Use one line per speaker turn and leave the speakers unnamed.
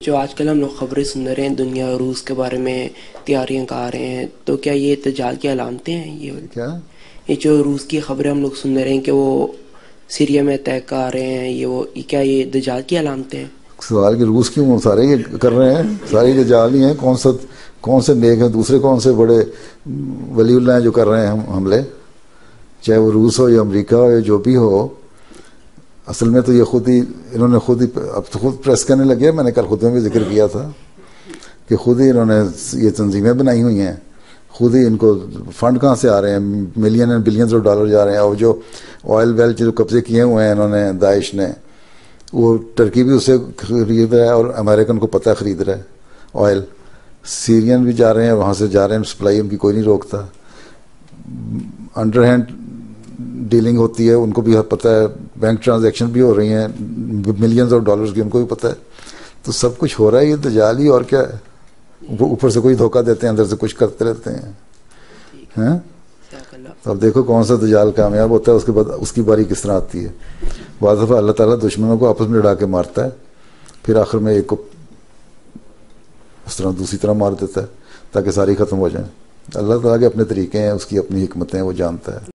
जो आजकल हम लोग खबरें सुन रहे हैं दुनिया और रूस के बारे में तैयारियां कर रहे हैं, तो क्या ये दज्जाल की अलामतें हैं
क्या?
ये जो रूस की खबरें हम लोग सुन रहे हैं कि वो सीरिया में अटैक कर रहे हैं, क्या ये दज्जाल की अलामतें हैं?
सवाल की रूस क्यों सारे ये कर रहे हैं? सारे ये जाल ही हैं। कौन से नेक हैं? दूसरे कौन से बड़े वलीउल्लाह हैं जो कर रहे हैं हमले? चाहे वो रूस हो या अमेरिका हो या जो भी हो, असल में तो ये इन्होंने खुद ही अब तो खुद प्रेस करने लगे। मैंने कल खुद में भी जिक्र किया था कि खुद ही इन्होंने ये तंजीमें बनाई हुई हैं। खुद ही इनको फंड कहाँ से आ रहे हैं? Million and billions of dollar जा रहे हैं। और जो ऑयल वेल जो कब्जे किए हुए हैं इन्होंने, दाइश ने, वो टर्की भी उससे खरीद रहा है और अमेरिकन को पता है खरीद रहा है ऑयल। सीरियन भी जा रहे हैं, वहाँ से जा रहे हैं, सप्लाई उनकी कोई नहीं रोकता। अंडर हैंड डीलिंग होती है, उनको भी पता है। बैंक ट्रांजैक्शन भी हो रही हैं मिलियंस ऑफ डॉलर्स की, उनको भी पता है। तो सब कुछ हो रहा है, ये दज्जाल ही और क्या है। ऊपर से कोई धोखा देते हैं, अंदर से कुछ करते रहते हैं। हैं? तो अब देखो कौन सा दज्जाल कामयाब होता है, उसके बाद उसकी बारी किस तरह आती है। बाद दफ़ा अल्लाह ताला दुश्मनों को आपस में लड़ा के मारता है, फिर आखिर में एक को उस तरह दूसरी तरह मार देता है ताकि सारी ख़त्म हो जाए। अल्लाह ताला के अपने तरीके हैं, उसकी अपनी हिकमतें हैं, वो जानता है।